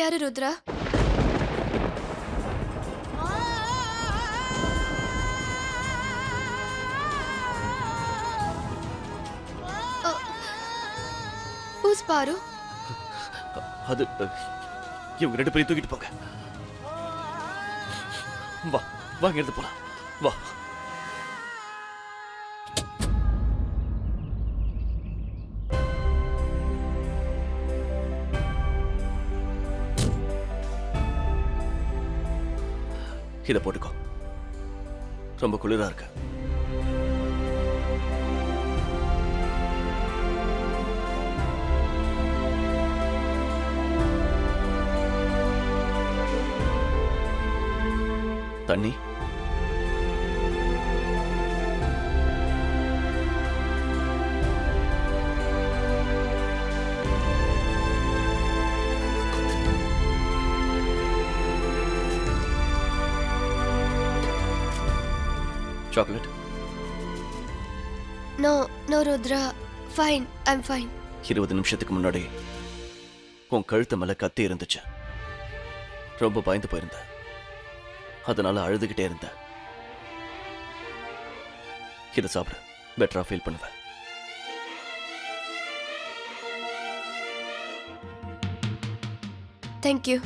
யாரு ருத்ரா? Who's பாரு? அது இவங்க 2 பேரையும் தூக்கிட்டு போங்க. வா வாங்க எடுத்து போலாம். வா. இதை போட்டுக்கோ. ரொம்ப குளிரா இருக்கு. தண்ணி chocolate? No, Rudra. Fine, I'm fine. 20 நிமிஷத்துக்கு முன்னாடி உன் கழுத்து மேல கத்தி இருந்துச்சு. ரொம்ப பயந்து போயிருந்த. அதனால அழுதுகிட்டே இருந்த. இதை சாப்பிட பெட்டரா ஃபீல் பண்ணுவேன். Thank you.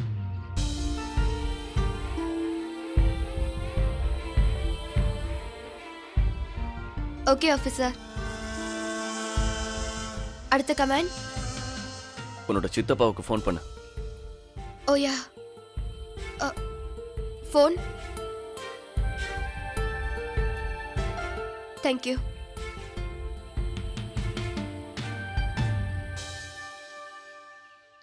Okay, officer. அடுத்த கமாண்ட். உன்னோட சித்தப்பாவுக்கு ஃபோன் பண்ணு. Oh yeah. Phone. Thank you.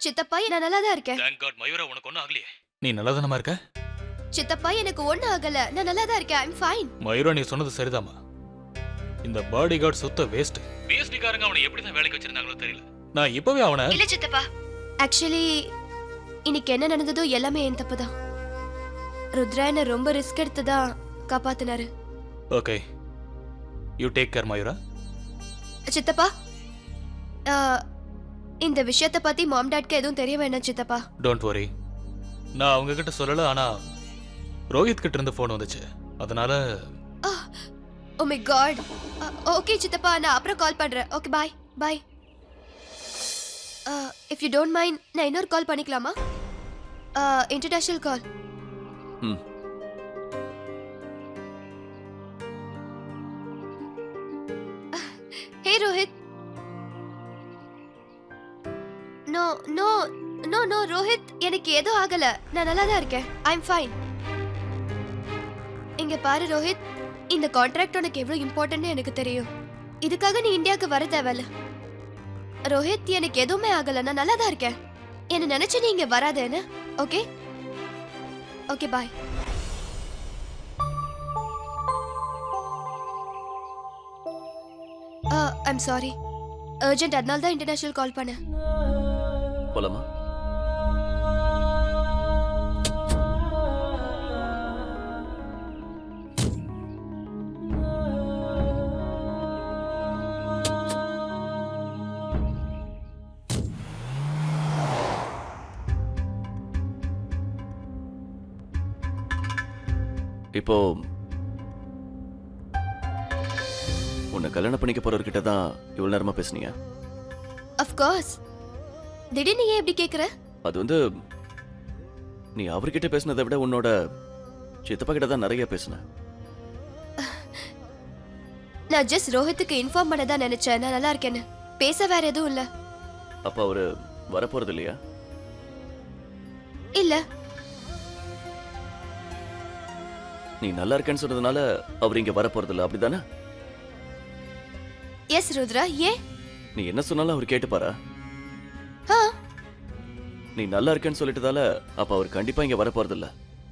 சித்தப்பா நான் நல்லா தான் இருக்கேன். Thank God மயூரா உனக்கு ஒண்ணும் ஆகலையே. நீ நல்லா தானமா இருக்க? சித்தப்பா எனக்கு ஒண்ணும் ஆகல. நான் நல்லா தான் இருக்கேன். I'm fine. மயூரா நீ சொன்னது சரிதாமா. இந்த பாடி கார்டு சுத்த வேஸ்ட். பிஎஸ்டி காரங்க அவனை எப்படி தான் வேலைக்கு வச்சிருந்தாங்களோ தெரியல. நான் இப்பவே அவனை இல்ல சித்தப்பா. Actually இன்னைக்கு என்ன நடந்ததோ எல்லாமே என் தப்பு தான். ருத்ரா என்ன ரொம்ப ரிஸ்க் எடுத்து தான் காப்பாத்தினாரு. Okay. You take care Mayura. சித்தப்பா இந்த விஷயத்தை பத்தி மாம் டாட்க்கு எதுவும் தெரிய வேண்டாம் சித்தப்பா. Don't worry. நான் அவங்க கிட்ட சொல்லல, ஆனா ரோஹித் கிட்ட இருந்து போன் வந்துச்சு. அதனால ஓ மை காட். ஓகே சித்தப்பா, நான் அப்புறம் கால் பண்றேன். Okay bye bye. If you don't mind நான் இன்னொரு கால் பண்ணிக்கலாமா? International call. Hey Rohit. No no no no Rohit, எனக்கு எதுவும் ஆகல. நான் நல்லா தான் இருக்கேன். I am fine. இங்க பாரு ரோஹித், இந்த கான்ட்ராக்ட் உனக்கு எவ்வளவு இம்பார்ட்டன்ட்னு எனக்கு தெரியும். இதுக்காக நீ இந்தியாவுக்கு வர தேவையில்ல. ரோஹித், எனக்கு எதுவுமே ஆகல. நான் நல்லா தான் இருக்கேன். என்ன நினைச்சு நீ இங்க வராதேன்னு. Okay okay bye. I'm sorry, urgent. அதனால தான் இன்டர்நேஷனல் கால் பண்ணேன். போலாமா? இப்போ உன்னை கல்யாணம் பண்ணிக்க போறவர்கிட்ட தான் இவ்வளவு நேரமா பேசுனீங்க? Of course. திடீர்னு ஏன் இப்படி கேக்குற? அது வந்து நீ அவர்கிட்ட பேசினதை விட உன்னோட சித்தப்பா கிட்ட தான் நிறைய பேசின. நான் ஜஸ்ட் ரோஹித்துக்கு இன்ஃபார்ம் பண்ணதான் நினைச்சேன் நான் நல்லா இருக்கேன்னு. பேச வேற எதுவும் இல்ல. அப்ப அவரு வரப்போறது இல்லையா? இல்ல. நீ நல்லா இருக்கேன்னு சொன்னதுனால அவர் இங்க வரப்போறது இல்ல, அப்படிதானே? எஸ் ருத்ரா. ஏன்? நீ என்ன சொன்னாலும் அவர் கேட்டுப்பாரா? நீ நல்லா இருக்கேன்னு சொல்லிட்டதால அப்ப அவர் கண்டிப்பா இங்க வரப்போறது இல்ல.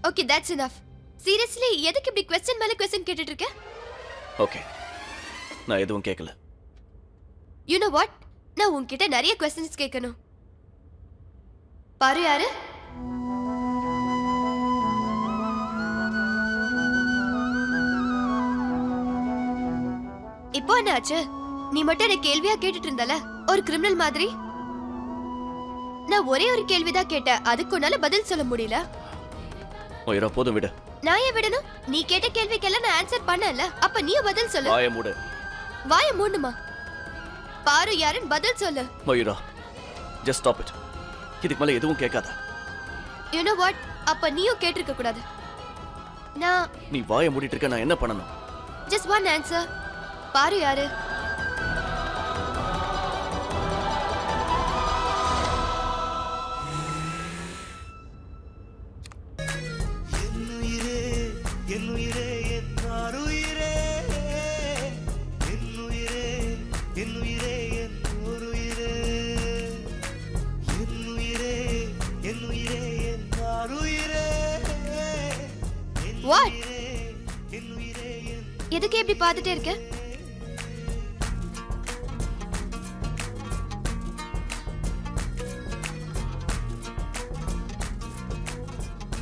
Okay, that's enough. சீரியஸ்லி எதுக்கு இப்படி क्वेश्चन மேல क्वेश्चन கேட்டிட்டு இருக்க? ஓகே, நான் எதுவும் கேட்கல. யூ நோ வாட், நான் உன்கிட்ட நிறைய क्वेश्चंस கேட்கணும். பாரு யாரு? இப்போ என்னாச்சு? நீ மட்டும் என்ன கேள்வியா கேட்டுட்டு இருந்தல, ஒரு கிரிமினல் மாதிரி. நான் ஒரே ஒரு கேள்விதான் கேட்டேன், அதுக்கு உன்னால பதில் சொல்ல முடியல. மயூரா போதும் விடு. நான் ஏன் விடணும்? நீ கேட்ட கேள்விக்கெல்லாம் நான் ஆன்சர் பண்ணல, அப்ப நீயும் பதில் சொல்லு. வாயை மூடு. வாயை மூடுமா? பாரு யாருன்னு பதில் சொல்லு. Mayura just stop it. இதுக்கு மேல எதுவும் கேட்காத. You know what? அப்ப நீயும் கேட்டிருக்க கூடாது. நான் நீ வாயை மூடிட்டு இருக்க, நான் என்ன பண்ணணும்? just one answer. பாரு யாரு? What? எதுக்கு இப்படி பார்த்துட்டே இருக்க?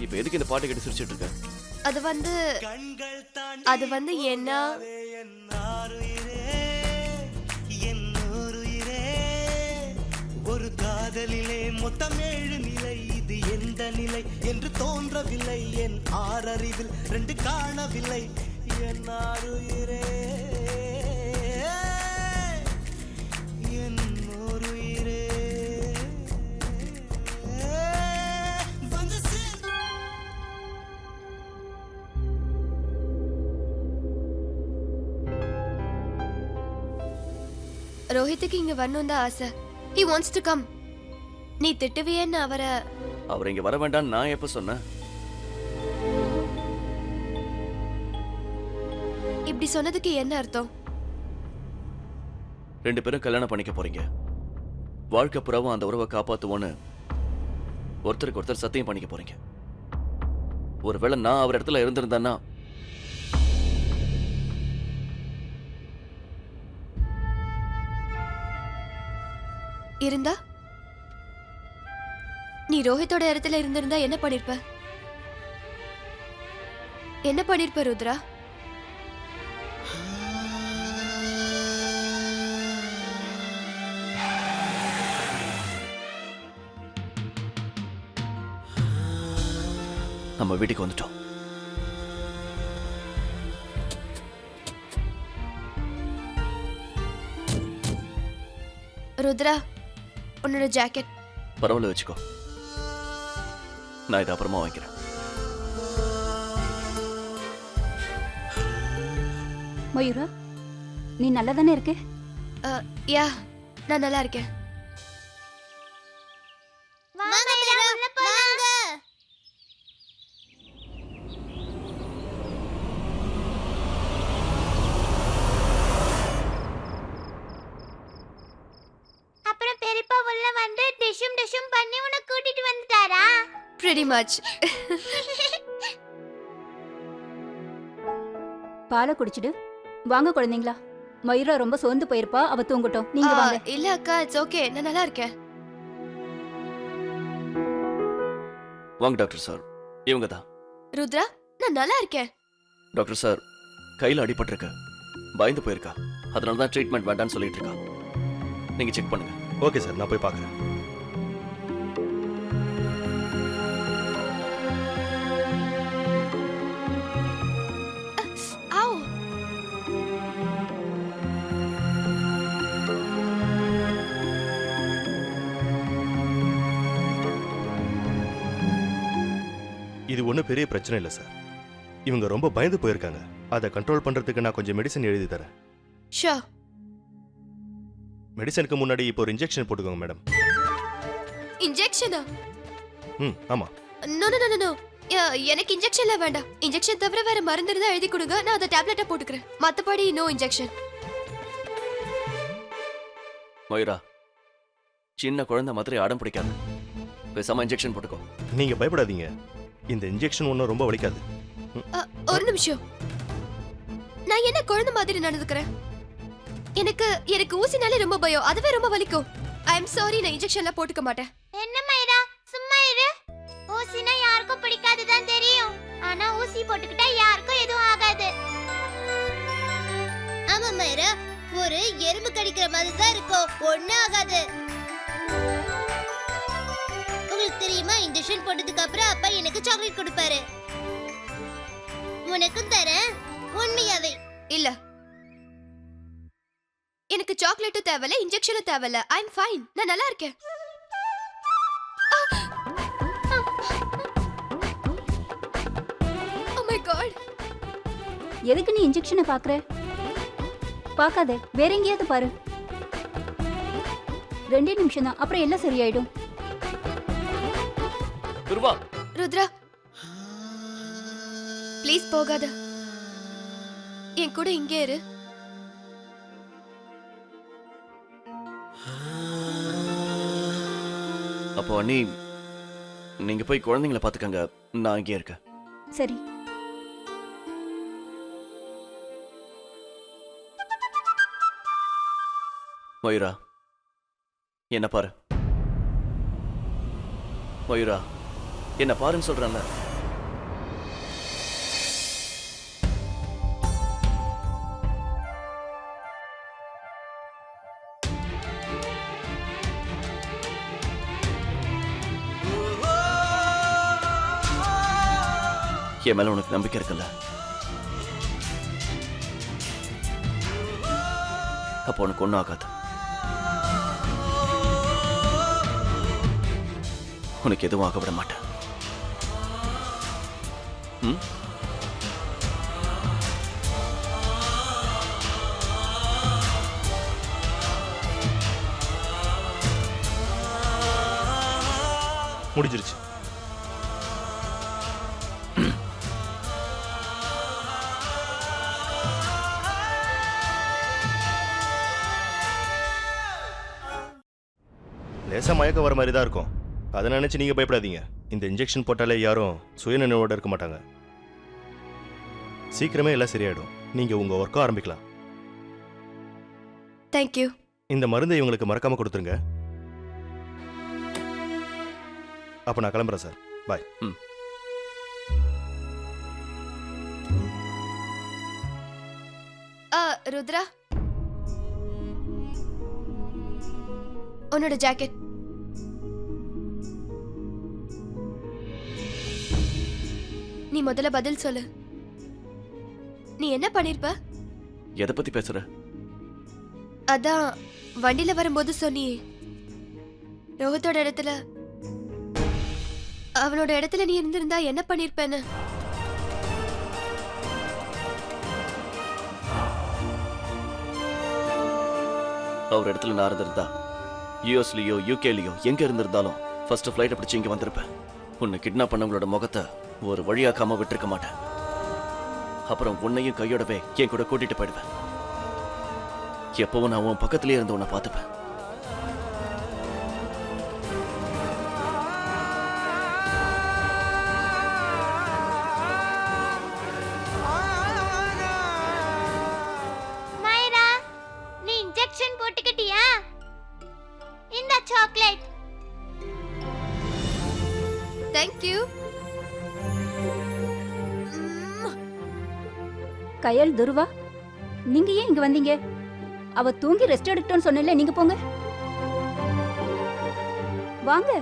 இப்ப எதுக்கு இந்த பாட்டு கேட்டு சிரிச்சிட்டு இருக்க? அது வந்து என்ன ஒரு காதலிலே மொத்தம் 7 நிலை, இது எந்த நிலை என்று தோன்றவில்லை, என் ஆறறிவில் 2 காணவில்லை, என் ஆருயிரே என் ஓருயிரே வந்து ரோஹித்துக்கு இங்க வரணும் தான் ஆசை. He wants to come. நீ திட்டுவியேன்னு அவர் இங்க வர வேண்டாம் நான் எப்ப சொன்னேன்? இப்படி சொன்னதுக்கு என்ன அர்த்தம்? 2 பேரும் கல்யாணம் பண்ணிக்க போறீங்க. வாழ்க்கை புறாவும் அந்த உறவை காப்பாத்துவோன்னு ஒருத்தருக்கு ஒருத்தர் சத்தியம் பண்ணிக்க போறீங்க. ஒருவேளை நான் அவர் இடத்துல இருந்திருந்தேன்னா இருந்தா நீ ரோஹித்தோட இடத்துல இருந்திருந்தா என்ன பண்ணிருப்ப? என்ன பண்ணிருப்ப ருத்ரா? நம்ம வீட்டுக்கு வந்துட்டோம். ருத்ரா, உன்னோட ஜாக்கெட். பரவாயில்ல வச்சுக்கோ, நான் இதை அப்புறமா வாங்கிக்கிறேன். மயூரா, நீ நல்லா தானே இருக்க? யா, நான் நல்லா இருக்கேன். பண்ணி உன்னை கூட்டிட்டு வந்துட்டாரா? Pretty much. பாலை குடிச்சிடு. வாங்க குழந்தைங்களா. மயூரா ரொம்ப சோர்ந்து போயிருப்பா, அவ தூங்கட்டும். நீங்க வாங்க. இல்ல அக்கா, இட்ஸ் ஓகே, நான் நல்லா இருக்கேன். வாங்க டாக்டர் சார், இவங்க தான். ருத்ரா, நான் நல்லா இருக்கேன். டாக்டர் சார், கையில் அடிபட்டிருக்க, பயந்து போயிருக்கா, அதனால தான் ட்ரீட்மெண்ட் வேண்டாம்னு சொல்லிட்டு இருக்கா. நீங்க செக் பண்ணுங்க. ஓகே சார், நான் போய் பார்க்குறேன். இது ஒன்றும் பெரிய பிரச்சனை இல்லை சார். இவங்க ரொம்ப பயந்து போயிருக்காங்க. அதை கண்ட்ரோல் பண்ணுறதுக்கு நான் கொஞ்சம் மெடிசன் எழுதி தரேன். ஷூர். மெடிசனுக்கு முன்னாடி இப்போ ஒரு இன்ஜெக்ஷன் போட்டுக்கோங்க மேடம். இன்ஜெக்ஷனா? ஆமா. நோ நோ நோ நோ, எனக்கு இன்ஜெக்ஷன்ல வேண்டாம். இன்ஜெக்ஷன் தவிர வேற மருந்து இருந்தா எழுதி கொடுங்க, நான் அதை டேப்லெட்டா போட்டுக்கிறேன். மத்தபடி நோ இன்ஜெக்ஷன். மயூரா, சின்ன குழந்தை மாதிரி அடம் பிடிக்காது, பேசாம இன்ஜெக்ஷன் போட்டுக்கோ. நீங்க பயப்படாதீங்க, இந்த இன்ஜெக்ஷன் ஒன்றும் ரொம்ப வலிக்காது. ஒரு நிமிஷம், நான் என்ன குழந்தை மாதிரி நடந்துக்கிறேன்? எனக்கு ஊசினாலே ரொம்ப பயம், அதுவே ரொம்ப வலிக்கும். ஐ அம் சாரி, நான் இன்ஜெக்ஷன்ல போட்டுக்க மாட்டேன். என்ன மயிரா, சும்மா இரு. ஊசினா யாருக்கும் பிடிக்காது தான் தெரியும், ஆனா ஊசி போட்டுக்கிட்டா யாருக்கும் எதுவும் ஆகாது. ஆமா மயிரா, ஒரு எறும்பு கடிக்கிற மாதிரி தான் இருக்கும், ஒண்ணும் ஆகாது. இன்ஜெக்ஷன் போட்டதுக்கு அப்புறம் அப்பா எனக்கு சாக்லேட் கொடுப்பாரு. உனக்கும் தரேன், உண்மையாவே. இல்ல, எனக்கு சாக்லேட்டும் தேவையில்ல, இன்ஜெக்ஷனும் தேவையில்ல. I am fine. நான் நல்லா இருக்கேன். Oh my God. எதுக்கு நீ இன்ஜெக்ஷனை பாக்குற? பார்க்காத, வேற எங்கேயாவது பாரு. 2 நிமிஷம் தான், அப்புறம் எல்லாம் சரியாயிடும். துருவா, ருத்ரா ப்ளீஸ் போகாத. என் கூட இங்கே இரு. அப்போ அண்ணி நீங்க போய் குழந்தைங்களை பாத்துக்கங்க, நான் இங்கே இருக்கேன். சரி. மயூரா, என்ன பாரு. மயூரா, என்ன பாருன்னு சொல்றேன்ல. என் மேல உனக்கு நம்பிக்கை இருக்குல்ல? அப்போ உனக்கு ஒன்றும் ஆகாது. உனக்கு எதுவும் ஆக விட மாட்டேன். ம்? முடிஞ்சிருச்சு. லேசா மயக்கம் வர மாதிரி தான் இருக்கும். அதை நினைச்சு நீங்க பயப்படாதீங்க. இந்த இன்ஜெக்ஷன் போட்டாலே யாரும் சுயநினைவோட இருக்க மாட்டாங்க. சீக்கிரமே எல்லாம் சரியாயிடும். நீங்க உங்க ஒர்க்கை ஆரம்பிக்கலாம். தேங்க்யூ. இந்த மருந்தை இவங்களுக்கு மறக்காம கொடுத்துருங்க. அப்ப நான் கிளம்புறேன் சார். பாய். ருத்ரா, உன்னோட ஜாக்கெட். நீ முதல்ல பதில் சொல்லு. நீ என்ன பண்ணிருப்ப? எதை பத்தி பேசுற? அதான் வண்டியில வரும்போது சொன்னியே, ரோஹத்தோட இடத்துல, அவனோட இடத்துல நீ இருந்திருந்தா என்ன பண்ணிருப்பேன்னு. அவர் இடத்துல நான் இருந்திருந்தா யூஎஸ்லயோ யூகேலயோ எங்க இருந்திருந்தாலும் ஃபர்ஸ்ட் ஃபிளைட்டை பிடிச்சி இங்க வந்திருப்பேன். உன்னை கிட்னாப் பண்ணவங்களோட முகத்தை ஒரு வழியாக்காம விட்டுருக்க மாட்டேன். அப்புறம் உன்னையும் கையோடவே என் கூட கூட்டிட்டு போயிடுவேன். எப்பவும் நான் உன் பக்கத்திலே இருந்து உன்னை பார்த்துப்பேன். மைரா, நீ இன்ஜெக்ஷன் போட்டுக்கிட்டியா? இந்த சாக்லேட். தேங்க்யூ. கயல், துருவா, நீங்க ஏன் இங்க வந்தீங்க? அவ தூங்கி ரெஸ்ட் எடுக்கட்டும்னு சொன்னல, நீங்க போங்க. வாங்க.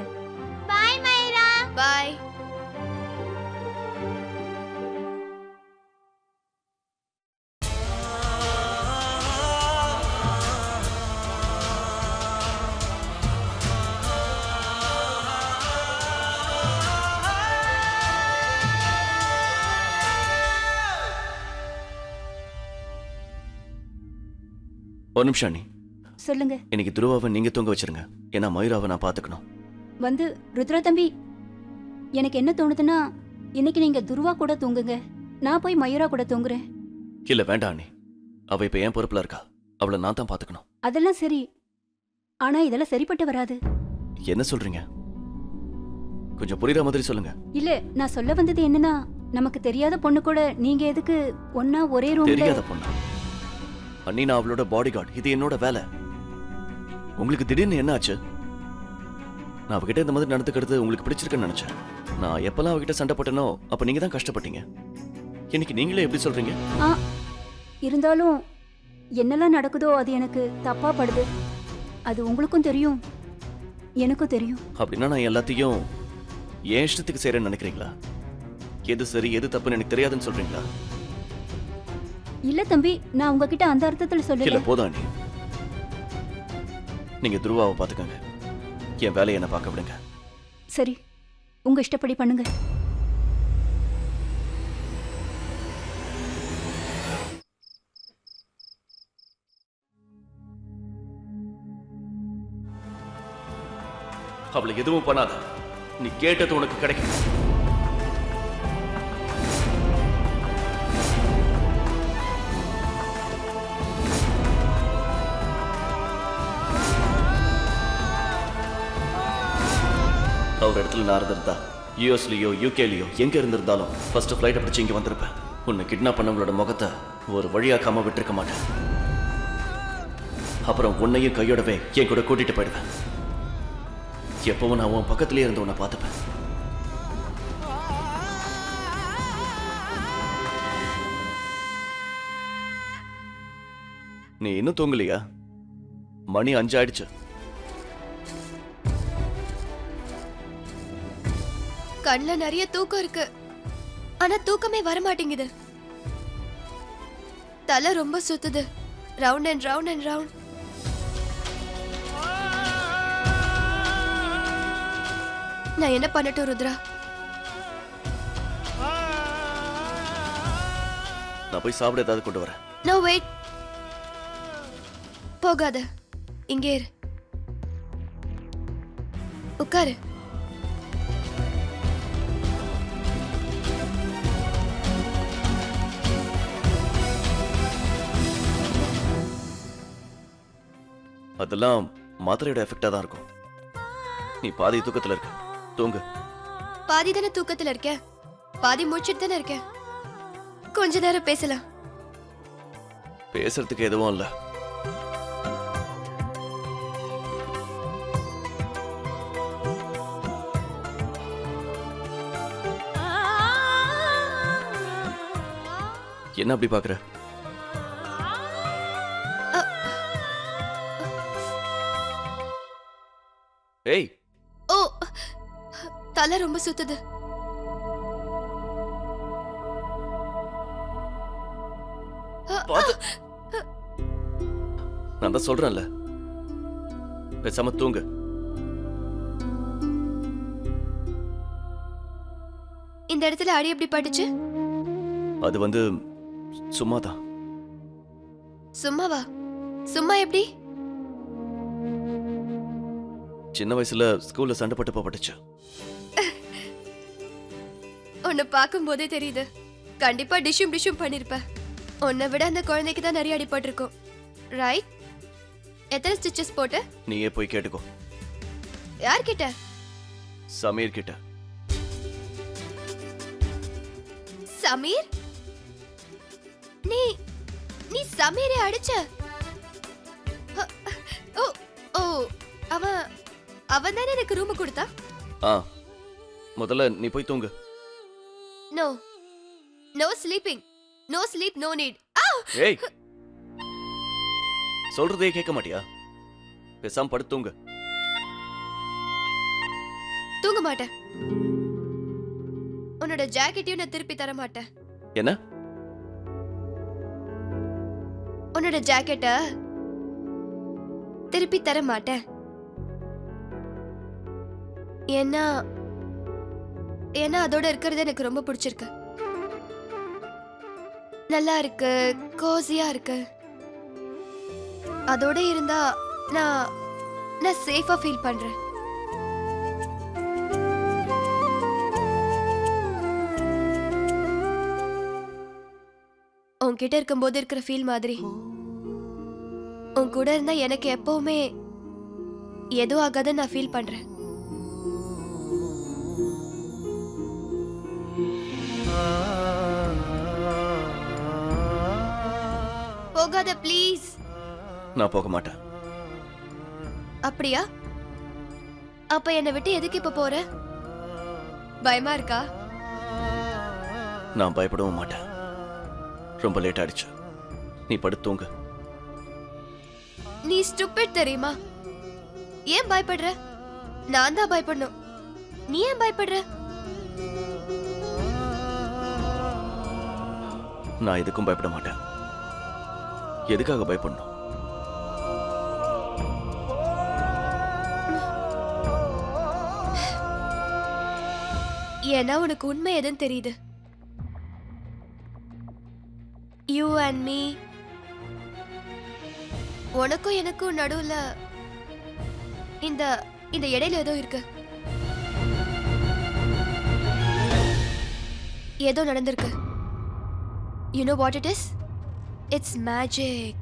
பை மைரா. பாய். ஒரு நிமிஷம் அண்ணி. சொல்லுங்க. இன்னைக்கு துருவாவை நீங்க தூங்க வச்சிருங்க. ஏன்னா மயூராவை நான் பாத்துக்கணும். வந்து ருத்ரா தம்பி, எனக்கு என்ன தோணுதுன்னா, இன்னைக்கு நீங்க துருவா கூட தூங்குங்க, நான் போய் மயூரா கூட தூங்குறேன். இல்ல வேண்டாம் அண்ணி. அவ இப்ப என் பொறுப்புல இருக்கா. அவளை நான் தான் பாத்துக்கணும். அதெல்லாம் சரி, ஆனா இதெல்லாம் சரிப்பட்டு வராது. என்ன சொல்றீங்க? கொஞ்சம் புரியுற மாதிரி சொல்லுங்க. இல்ல, நான் சொல்ல வந்தது என்னன்னா, நமக்கு தெரியாத பொண்ணு கூட நீங்க எதுக்கு ஒன்னா ஒரே ரூம்ல? தெரியாத பொண்ணு அண்ணி, நான் அவளோட பாடி கார்டு. இது என்னோட வேலை. உங்களுக்கு திடீர்னு என்ன ஆச்சு? நான் அவகிட்ட இந்த மாதிரி நடந்துக்கிறது உங்களுக்கு பிடிச்சிருக்குன்னு நினைச்சேன். நான் எப்பெல்லாம் அவகிட்ட சண்டை போட்டேனோ அப்ப நீங்க தான் கஷ்டப்பட்டீங்க. இன்னைக்கு நீங்களே எப்படி சொல்றீங்க? இருந்தாலும் என்னெல்லாம் நடக்குதோ அது எனக்கு தப்பா படுது. அது உங்களுக்கும் தெரியும், எனக்கும் தெரியும். அப்படின்னா நான் எல்லாத்தையும் என் இஷ்டத்துக்கு செய்யறேன்னு நினைக்கிறீங்களா? எது சரி எது தப்புன்னு எனக்கு தெரியாதுன்னு சொல்றீங்களா? இல்ல தம்பி, நான் உங்ககிட்ட அந்த அர்த்தத்துல இல்ல சொல்லல. போதும் ஆண்டி. நீங்க துருவாவை பாத்துக்கங்க. என் வேலையை என்ன பார்க்க விடுங்க. சரி, உங்க இஷ்டப்படி பண்ணுங்க. அவளை எதுவும் பண்ணாத. நீ கேட்டது உனக்கு கிடைக்கும். அவர் இடத்துல நான் இருந்திருந்தா யூஎஸ்லயோ யூகேலயோ எங்க இருந்திருந்தாலும் ஃபர்ஸ்ட் ஃபிளைட்டை பிடிச்சி இங்க வந்திருப்பேன். உன்னை கிட்னாப் பண்ணவங்களோட முகத்தை ஒரு வழியாக்காம விட்டுருக்க மாட்டேன். அப்புறம் உன்னையும் கையோடவே என் கூட கூட்டிட்டு போயிடுவேன். எப்பவும் நான் உன் பக்கத்திலே இருந்து உன்னை பார்த்துப்பேன். நீ இன்னும் தூங்கலையா? மணி 5 ஆயிடுச்சு. கண்ணுல நிறைய தூக்கம் இருக்கு, ஆனா தூக்கமே வர மாட்டேங்குது. தலை ரொம்ப சுத்துது, round and round and round. நான் என்ன பண்ணட்டும் ருத்ரா? நான் போய் சாப்பிட ஏதாவது கொண்டு வரேன். நோ வெயிட், போகாத, இங்கே இரு, உட்காரு. அதெல்லாம் மாத்திரையோட எஃபெக்டா தான் இருக்கும். நீ பாதி தூக்கத்துல இருக்க, தூங்கு. பாதி தானே தூக்கத்துல இருக்க, பாதி முடிச்சிட்டு தானே இருக்க. கொஞ்ச நேரம் பேசலாம். பேசுறதுக்கு எதுவும் இல்ல. என்ன அப்படி பாக்குற? ஏய், ஓ, தலை ரொம்ப சுத்துது. பாத்து. நான் தான் சொல்றேன்ல, பேசாம தூங்கு. இந்த இடத்துல அடி எப்படி பட்டுச்சு? அது வந்து சும்மாதான். சும்மாவா? சும்மா எப்படி? சின்ன வயசுல ஸ்கூல்ல சண்டை போட்டு போட்டுச்சு. உன்னை பார்க்கும் போதே தெரியுது, கண்டிப்பா டிஷ்யூம் டிஷ்யூம் பண்ணிருப்ப. உன்னை விட அந்த குழந்தைக்கு தான் நிறைய அடிபட்டிருக்கும், ரைட்? எத்தனை ஸ்டிச்சஸ் போட்டு? நீயே போய் கேட்டுக்கோ. யார்கிட்ட? சமீர் கிட்ட. சமீர்? நீ நீ சமீரை அடிச்ச? ஓ ஓ, அவன் தானே எனக்கு ரூம் கொடுத்தா? ஆ, முதல்ல நீ போய் தூங்கு. No no sleeping, no sleep, no need. ஏய், சொல்றதே கேட்க மாட்டியா? பேசாம படுத்து தூங்கு. தூங்க மாட்டேன். உன்னோட ஜாக்கெட்டையும் நான் திருப்பி தர மாட்டேன். என்ன? உன்னோட ஜாக்கெட்ட திருப்பி தர மாட்டேன். ஏன்னா அதோட இருக்கிறது எனக்கு ரொம்ப பிடிச்சிருக்கு. நல்லா இருக்கு, கோசியா இருக்கு. அதோட இருந்தா நான் சேஃபா ஃபீல் பண்றேன். உன்கிட்ட இருக்கும்போது இருக்கிற ஃபீல் மாதிரி உன் கூட இருந்தா எனக்கு எப்பவுமே எதுவும் ஆகாதுன்னு நான் ஃபீல் பண்றேன். போகாத ப்ளீஸ். நான் போக மாட்டேன். அப்படியா? அப்ப என்னை விட்டு எதுக்கு இப்ப போற? பயமா இருக்கா? நான் பயப்படவும் மாட்டேன். ரொம்ப லேட் ஆயிடுச்சு, நீ படுத்து தூங்கு. நீ ஸ்டூபிட் தெரியுமா? ஏன் பயப்படுற? நான் தான் பயப்படணும். நீ ஏன் பயப்படுற? நான் எதுக்கும் பயப்பட மாட்டேன். எதுக்காக பயப்படணும்? ஏன்னா உனக்கு உண்மை எதுன்னு தெரியுது. யூ அண்ட் மீ, உனக்கும் எனக்கும் நடுவுல இந்த இந்த இடையில ஏதோ இருக்கு. ஏதோ நடந்திருக்கு. You know what it is? It's magic.